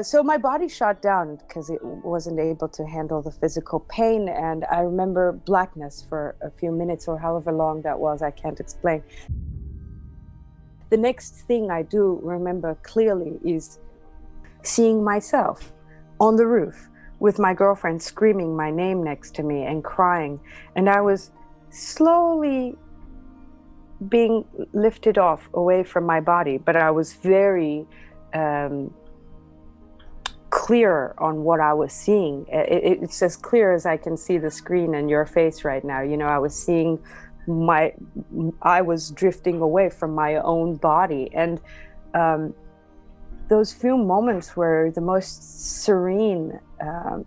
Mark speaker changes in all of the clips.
Speaker 1: So my body shut down because it wasn't able to handle the physical pain. And I remember blackness for a few minutes or however long that was. I can't explain. The next thing I do remember clearly is seeing myself on the roof with my girlfriend screaming my name next to me and crying. And I was slowly being lifted off away from my body, but I was very clear on what I was seeing. It's as clear as I can see the screen and your face right now. You know, I was seeing I was drifting away from my own body. And those few moments were the most serene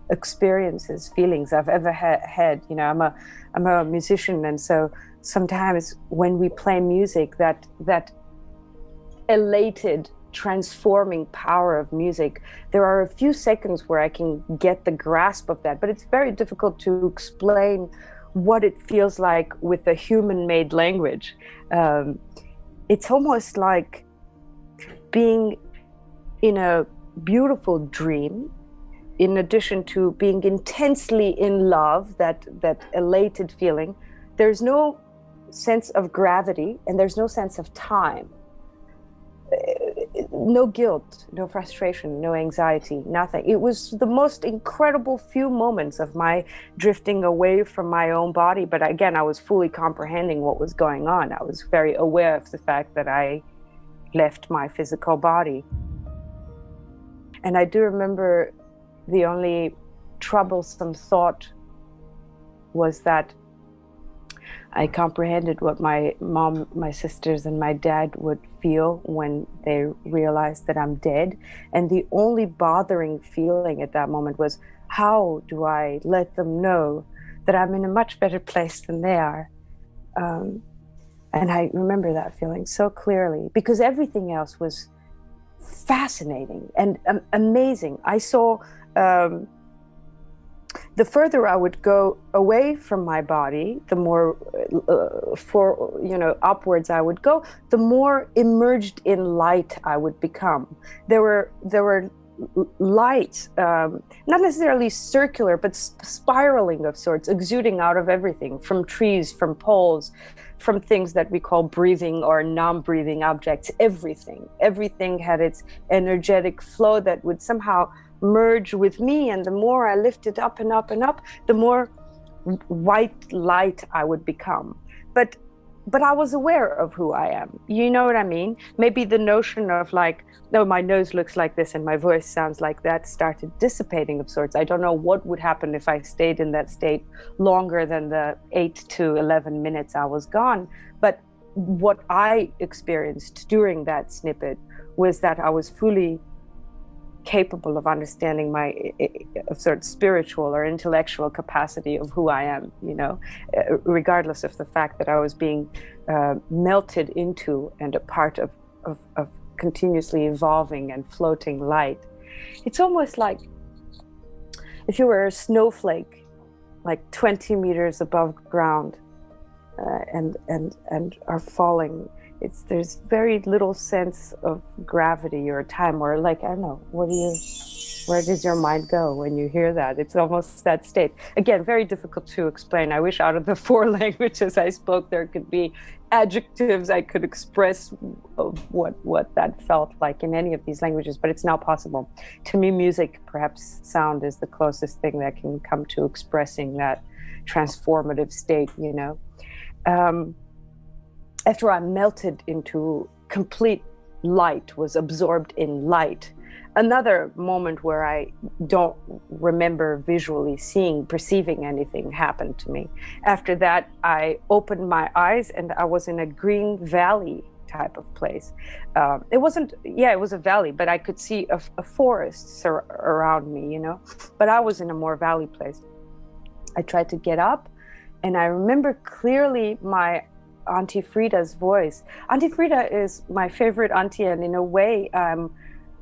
Speaker 1: experiences, feelings I've ever had. You know, I'm a musician, and so sometimes when we play music, that elated, transforming power of music, there are a few seconds where I can get the grasp of that, but it's very difficult to explain what it feels like with a human-made language. It's almost like being in a beautiful dream, in addition to being intensely in love, that elated feeling. There's no sense of gravity and there's no sense of time. No guilt, no frustration, no anxiety, nothing. It was the most incredible few moments of my drifting away from my own body. But again, I was fully comprehending what was going on. I was very aware of the fact that I left my physical body. And I do remember the only troublesome thought was that I comprehended what my mom, my sisters, and my dad would feel when they realized that I'm dead. And the only bothering feeling at that moment was, how do I let them know that I'm in a much better place than they are? And I remember that feeling so clearly, because everything else was fascinating and amazing. I saw the further I would go away from my body, the more upwards I would go, the more immersed in light I would become. There were lights, not necessarily circular, but spiraling of sorts, exuding out of everything, from trees, from poles, from things that we call breathing or non-breathing objects. Everything had its energetic flow that would somehow merge with me, and the more I lifted up and up and up, the more white light I would become. But I was aware of who I am. You know what I mean? Maybe the notion of like, no, my nose looks like this and my voice sounds like that started dissipating of sorts. I don't know what would happen if I stayed in that state longer than the 8 to 11 minutes I was gone. But what I experienced during that snippet was that I was fully capable of understanding my sort of spiritual or intellectual capacity of who I am, you know, regardless of the fact that I was being melted into and a part of continuously evolving and floating light. It's almost like if you were a snowflake, like 20 meters above ground, and are falling. There's very little sense of gravity or time, or like, I don't know, where does your mind go when you hear that? It's almost that state. Again, very difficult to explain. I wish out of the 4 languages I spoke, there could be adjectives I could express of what that felt like in any of these languages, but it's not possible. To me, music, perhaps sound, is the closest thing that can come to expressing that transformative state, you know. After I melted into complete light, was absorbed in light, another moment where I don't remember visually perceiving anything happened to me. After that, I opened my eyes and I was in a green valley type of place. It was a valley, but I could see a forest around me, you know, but I was in a more valley place. I tried to get up, and I remember clearly my Auntie Frida's voice. Auntie Frida is my favorite auntie, and in a way I'm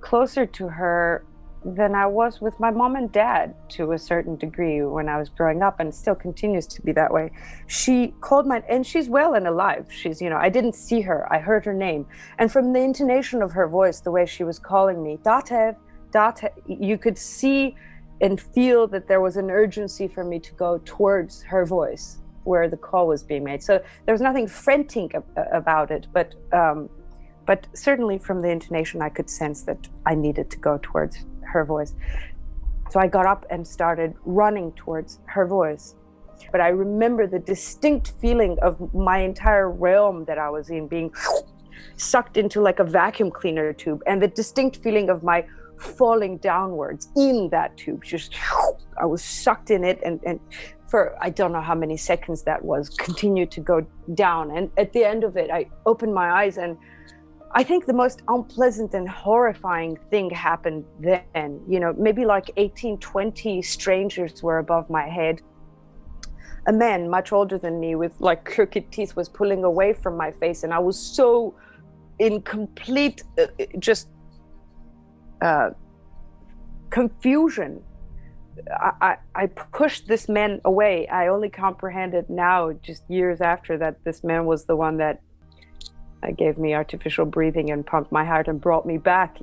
Speaker 1: closer to her than I was with my mom and dad to a certain degree when I was growing up, and still continues to be that way. She called and she's well and alive. She's, you know, I didn't see her, I heard her name. And from the intonation of her voice, the way she was calling me, Datev, you could see and feel that there was an urgency for me to go towards her voice where the call was being made. So there was nothing frantic about it, but certainly from the intonation, I could sense that I needed to go towards her voice. So I got up and started running towards her voice. But I remember the distinct feeling of my entire realm that I was in being sucked into like a vacuum cleaner tube, and the distinct feeling of my falling downwards in that tube. Just, I was sucked in it, and for I don't know how many seconds that was, continued to go down. And at the end of it, I opened my eyes, and I think the most unpleasant and horrifying thing happened then. You know, maybe like 18, 20 strangers were above my head. A man much older than me with like crooked teeth was pulling away from my face, and I was so in complete confusion. I pushed this man away. I only comprehended now, just years after, that this man was the one that gave me artificial breathing and pumped my heart and brought me back.